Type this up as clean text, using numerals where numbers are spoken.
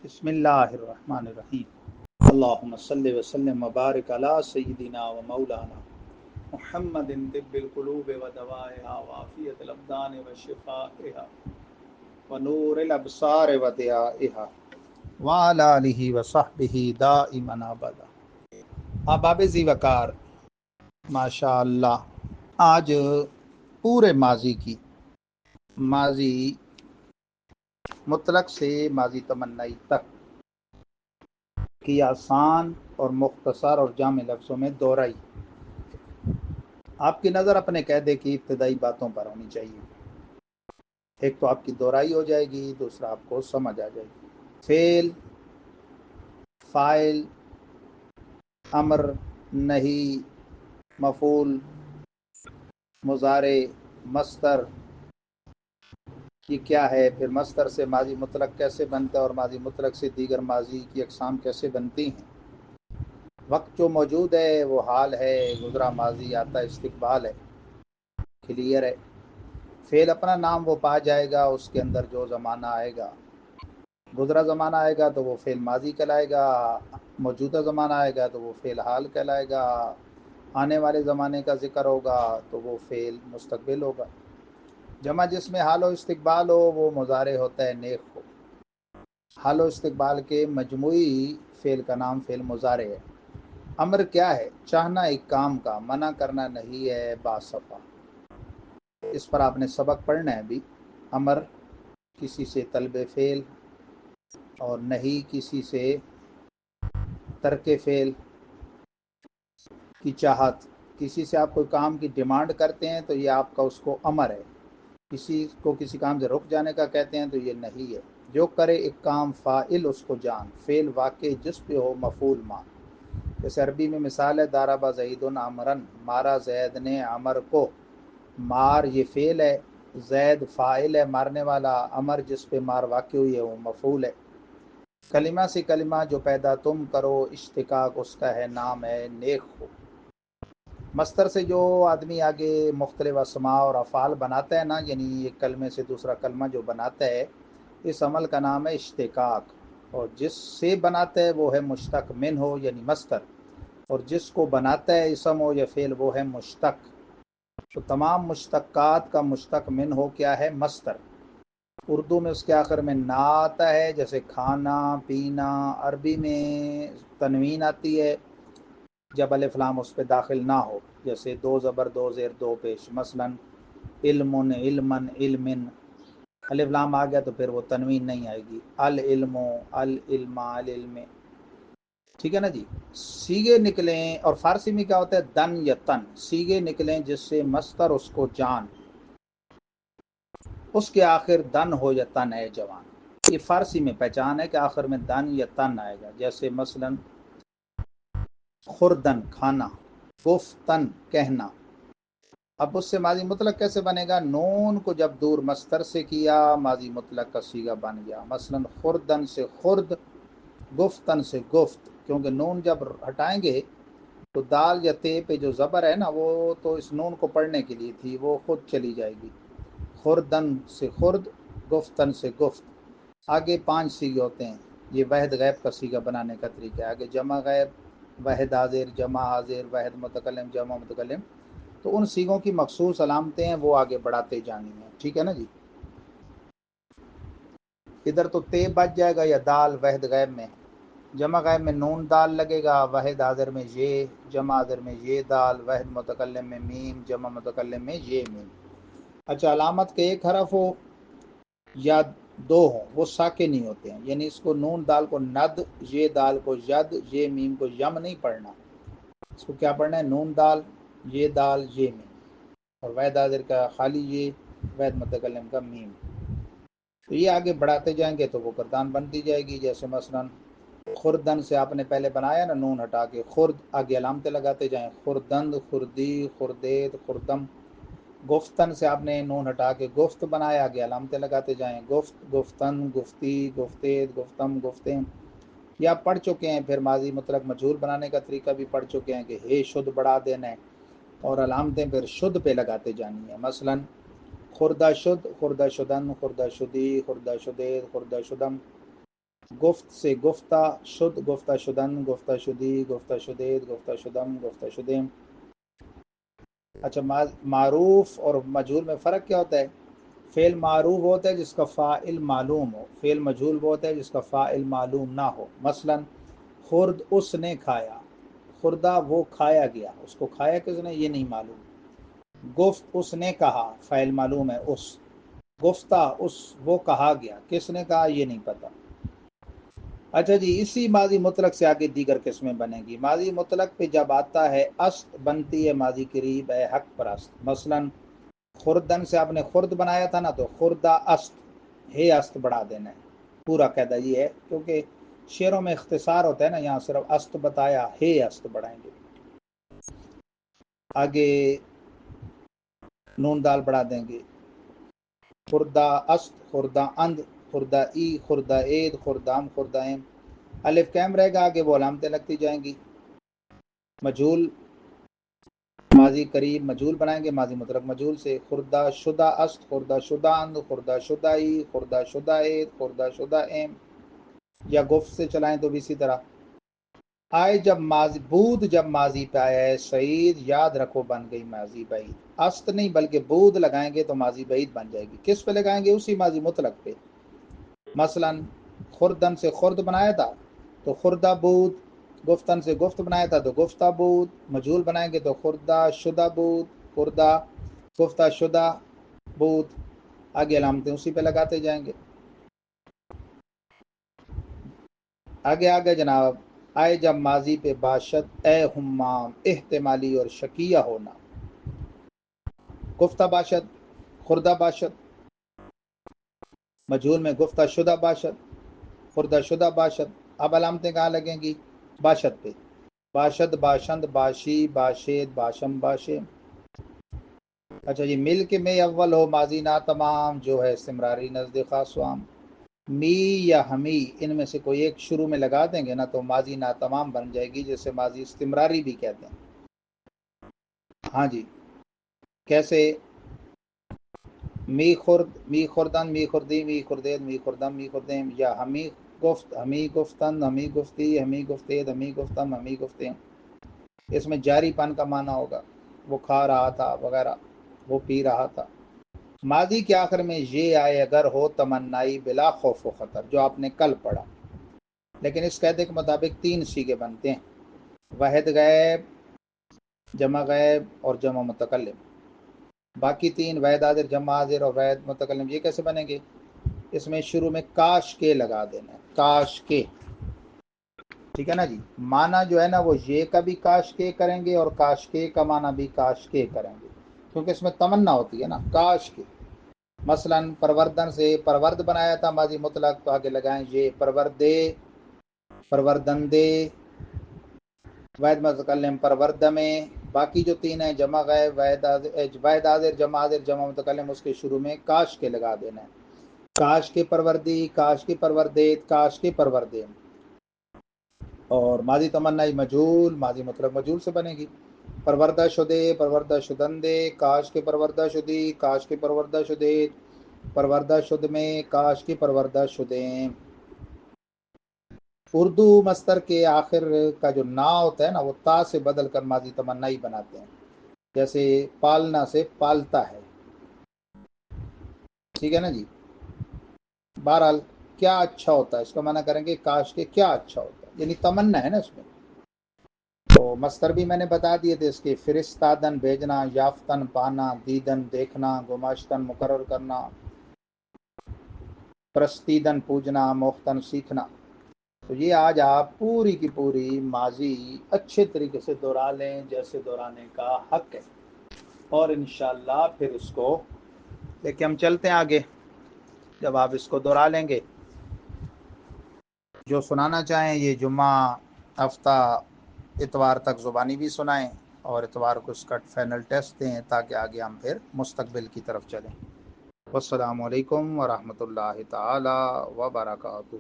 बिस्मिल्लाहिर्रहमानिर्रहीम। अल्लाहुम्मा सल्लि व सल्लिम व बारिक अला सय्यिदिना व मौलाना मुहम्मदिन तिब्बिल क़ुलूब व दवाइहा व आफियतिल अब्दान व शिफाइहा व नूरिल अबसार व दियाइहा व अला आलिहि व सहबिहि दाइमन अबदा। अहबाब ज़ी वकार, माशाअल्लाह आज पूरे माजी मुतलक से माजी तमन्नाई तक की आसान और मुख्तसर और जामे लफ्ज़ों में दोहराई। आपकी नज़र अपने कहदे की इब्तदाई बातों पर होनी चाहिए। एक तो आपकी दोहराई हो जाएगी, दूसरा आपको समझ आ जाएगी। फेल, फ़ाइल, अमर, नहीं, मफूल, मुज़ारे, मस्तर, ये क्या है, फिर मस्तर से माजी मुतलक कैसे बनता है और माजी मुतलक से दीगर माजी की अक़साम कैसे बनती हैं। वक्त जो मौजूद है वो हाल है, गुज़रा माजी आता इस्तिक़बाल है, क्लियर है। फ़ेल अपना नाम वो पा जाएगा, उसके अंदर जो ज़माना आएगा, गुज़रा ज़माना आएगा तो वो फ़ेल माजी कहलाएगा, मौजूदा ज़माना आएगा तो वो फ़ेल हाल कहलाएगा, आने वाले ज़माने का ज़िक्र होगा तो वो फ़ेल मुस्तक़बिल होगा। जमा जिसमें हाल व इस्तिक़बाल हो वो मुज़ारे होता है नेक हो। हाल व इस्तिक़बाल के मजमूई फ़ेल का नाम फ़ेल मुज़ारे है। अमर क्या है? चाहना एक काम का, मना करना नहीं है बासफ़ा। इस पर आपने सबक पढ़ना है अभी। अमर किसी से तलब फ़ेल और नहीं किसी से तर्क फ़ेल की चाहत। किसी से आप कोई काम की डिमांड करते हैं तो ये आपका उसको अमर है। किसी को किसी काम से रुक जाने का कहते हैं तो ये नहीं है। जो करे एक काम फ़ाइल उसको जान, फ़ेल वाक़ई जिस पे हो मफ़ूल मान। जैसे अरबी में मिसाल है, दाराबा ज़ैदुन अमरन, मारा जैद ने अमर को। मार ये फ़ेल है, जैद फ़ाइल है मारने वाला, अमर जिस पे मार वाक़ई हुई है वो मफ़ूल है। कलिमा से कलिमा जो पैदा तुम करो, इश्तिकाक उसका है नाम है नेक हो। मस्तर से जो आदमी आगे मुख्तलिफ अस्मा और अफ़ाल बनाता है ना, यानी एक कलमे से दूसरा कलमा जो बनाता है, इस अमल का नाम है इश्तिकाक। और जिससे बनाता है वो है मुश्तक मिन हो यानी मस्तर, और जिसको बनाता है इसम हो या फ़ेल वो है मुश्तक। तो तमाम मुश्तक़ात का मुश्तक मिन हो क्या है? मस्तर। उर्दू में उसके आखिर में ना आता है, जैसे खाना पीना। अरबी में तनवीन आती है जब अलिफ लाम उस पर दाखिल ना हो, जैसे दो ज़बर दो ज़ेर दो पेश। मसलन इल्मुन इल्मन इल्मिन, अलिफ लाम आ गया तो फिर वो तनवीन नहीं आएगी। अल इल्मो अल इल्मा अल इल्मे, ठीक है ना जी। सीगे निकलें, और फारसी में क्या होता है? दन या तन। सीगे निकलें जिससे मस्तर उसको जान, उसके आखिर दन हो या तन है जवान। ये फारसी में पहचान है कि आखिर में दन या तन आएगा। जैसे मसलन खुरदन खाना, गुफ्तन कहना। अब उससे माजी मुतलक कैसे बनेगा? नून को जब दूर मस्तर से किया, माजी मुतलक का सीगा बन गया। मसलन खुरदन से खुर्द, गुफ्तन से गुफ्त। क्योंकि नून जब हटाएंगे तो दाल या ते पे जो ज़बर है ना, वो तो इस नून को पढ़ने के लिए थी, वो खुद चली जाएगी। खुरदन से खुर्द, गुफ्तन से गुफ्त। आगे 5 सीगे होते हैं। ये वहद गैब का सीगा बनाने का तरीका है। आगे जमा गैब, वहद हाजिर, जमा हाजिर, वहद मुतकल्लिम, जमा मुतकल्लिम। तो उन सीगों की मखसूस अलामतें हैं, वो आगे बढ़ाते जानी है, ठीक है ना जी। इधर तो ते बच जाएगा या दाल वहद गैब में। जमा गैब में नून दाल लगेगा, वहद हाजिर में ये, जमा हाजिर में ये दाल, वहद मुतकल्लिम में मीम, जमा मुतकल्लिम में ये मीम। अच्छा, अलामत के एक हरफ हो या दो हो वो साके नहीं होते हैं, यानी इसको नून दाल को नद, ये दाल को यद, ये मीम को यम नहीं पढ़ना। इसको क्या पढ़ना है? नून दाल, ये दाल, ये मीम, और वहद हाजिर का खाली ये, वहद मुतकल्लिम का मीम। तो ये आगे बढ़ाते जाएंगे तो वो गर्दान बनती जाएगी। जैसे मसलन खुरदन से आपने पहले बनाया ना, नून हटा के खुर्द, आगे अलामतें लगाते जाएं। खुरदंद, खुर्दी, खुरदेद, खुरदम। गुफ्तन से आपने नून हटा के गुफ्त बनाया, आगे अलामतें लगाते जाएं। गुफ्त, गुफ्तन, गुफ्ती, गुफ्तेद, गुफ्तम, गुफ्तें। ये आप पढ़ चुके हैं। फिर माजी मुतलक मजहूर बनाने का तरीका भी पढ़ चुके हैं कि हे शुद्ध बढ़ा देना है, और अलामतें फिर शुद्ध पे लगाते जानी है। मसलन खुर्दा शुद्ध, खुर्दा शुदन, खुर्दा शुदी, खुर्दा शुदेद, खुर्दा शुदम। گفت سے گفتہ، شد گفتہ شدن، گفتہ شدی، گفتہ شدید، گفتہ شدم، گفتہ شدیم۔ اچھا، معروف اور مجہول میں فرق کیا ہوتا ہے؟ فعل معروف ہوتا ہے جس کا فاعل معلوم ہو، فعل مجہول وہ ہوتا ہے جس کا فاعل معلوم نہ ہو۔ مثلا خرد اس نے کھایا، خوردہ وہ کھایا گیا، اس کو کھایا کس نے یہ نہیں معلوم۔ گفت اس نے کہا، فاعل معلوم ہے اس۔ گفتہ اس وہ کہا گیا، کس نے کہا یہ نہیں پتہ۔ اچھا جی، اسی ماضی مطلق سے آگے دیگر قسمیں بنیں گی۔ ماضی مطلق پہ جب آتا ہے است، بنتی ہے ماضی قریب ہے حق پرست۔ مثلا خوردن سے آپ نے خرد بنایا تھا نا، تو خوردہ است، ہے است بڑھا دینا ہے۔ پورا قاعدہ یہ ہے، کیونکہ شعروں میں اختصار ہوتا ہے نا، یہاں صرف است بتایا، ہے است بڑھائیں گے۔ آگے نون دال بڑھا دیں گے۔ خوردہ است، خوردہ اند، خوردہ ای، خوردہ عید، خوردام، خوردہ ایم۔ الف قائم رہے گا، آگے وہ علامتیں لگتی جائیں گی۔ مجہول ماضی قریب مجہول بنائیں گے ماضی مطلق مجہول سے۔ خوردہ شدہ است، خوردہ شدہ اند، خوردہ شدہ ای، خوردہ شدہ عید، خوردہ شدہ ایم۔ یا گفت سے چلائیں تو بھی اسی طرح۔ آئے جب ماضی، بود جب ماضی پہ آیا ہے سعید، یاد رکھو بن گئی ماضی بعید۔ است نہیں بلکہ بود لگائیں گے تو ماضی بعید بن جائے گی۔ کس پہ لگائیں گے؟ اسی ماضی مطلق پہ۔ مثلا خوردن سے خرد بنایا تھا تو خوردہ بود، گفتن سے گفت بنایا تھا تو گفتہ بود، مجہول بنائیں گے تو خوردہ شدہ بود، خوردہ گفتہ شدہ بود۔ آگے علامتیں اسی پہ لگاتے جائیں گے۔ آگے جناب، آئے جب ماضی پہ باشد اے ہمام، احتمالی اور شکیہ ہونا۔ گفتہ باشد، خوردہ باشد، مجہول میں گفتہ شدہ باشد، خوردہ شدہ باشد۔ اب علامتیں کہاں لگیں گی؟ باشد پہ۔ باشد، باشند، باشی، باشید، باشم، باشے۔ اچھا جی، مل کے میں اول ہو ماضی نا تمام، جو ہے استمراری نزد خاص و عام۔ می یا ہمی ان میں سے کوئی ایک شروع میں لگا دیں گے نا تو ماضی نا تمام بن جائے گی، جسے ماضی استمراری بھی کہتے ہیں۔ ہاں جی، کیسے؟ می خرد، می خوردن، می خوردی، می خوردید، می خوردم، می خوردیم۔ یا ہمی گفت، ہمی گفتن، ہمی گفتی، ہمی گفتید، ہمی گفتم، ہمی گفتیم۔ اس میں جاری پن کا معنی ہوگا، وہ کھا رہا تھا وغیرہ، وہ پی رہا تھا۔ ماضی کے آخر میں یہ آئے اگر ہو تمنائی بلا خوف و خطر، جو آپ نے کل پڑھا۔ لیکن اس قاعدے کے مطابق 3 صیغے بنتے ہیں: واحد غائب، جمع غائب اور جمع متکلم۔ باقی 3 واحد حاضر، جمع حاضر اور واحد متکلم، یہ کیسے بنیں گے؟ اس میں شروع میں کاش کے لگا دینا ہے، کاش کے، ٹھیک ہے نا جی۔ معنی جو ہے نا وہ یہ کا بھی کاش کے کریں گے اور کاش کے کا معنی بھی کاش کے کریں گے، کیونکہ اس میں تمنا ہوتی ہے نا، کاش کے۔ مثلا پروردن سے پرورد بنایا تھا ماضی مطلق، تو آگے لگائیں یہ پروردے، پروردن دے، واحد متکلم پرورد میں۔ باقی جو 3 ہیں جمع غائب، واحد حاضر، جمع حاضر، جمع متکلم، اس کے شروع میں کاش کے لگا دینا ہے۔ کاش کے پروردی، کاش کے پروردید، کاش کے پروردے۔ اور ماضی تمنائی مجہول ماضی مطلق مجہول سے بنے گی۔ پروردہ شدے، پروردہ شدندے، کاش کے پروردہ شدی، کاش کے پروردہ شدید، پروردہ شد میں، کاش کے پروردہ شدیں۔ اردو مصدر کے آخر کا جو نا ہوتا ہے نا، وہ تا سے بدل کر ماضی تمنائی بناتے ہیں، جیسے پالنا سے پالتا ہے، ٹھیک ہے نا جی۔ بہرحال کیا اچھا ہوتا ہے، اس کا معنی کریں گے کاش کے کیا اچھا ہوتا ہے، یعنی تمنا ہے نا اس میں۔ تو مصدر بھی میں نے بتا دیے تھے اس کے: فرستادن بھیجنا، یافتن پانا، دیدن دیکھنا، گماشتن مقرر کرنا، پرستیدن پوجنا، موختن سیکھنا۔ تو یہ آج آپ پوری کی پوری ماضی اچھے طریقے سے دہرا لیں جیسے دہرانے کا حق ہے، اور انشاءاللہ پھر اس کو لے کے ہم چلتے ہیں آگے۔ جب آپ اس کو دہرا لیں گے، جو سنانا چاہیں یہ جمعہ ہفتہ اتوار تک زبانی بھی سنائیں، اور اتوار کو اس کا فائنل ٹیسٹ دیں، تاکہ آگے ہم پھر مستقبل کی طرف چلیں۔ والسلام علیکم ورحمۃ اللہ تعالی وبرکاتہ۔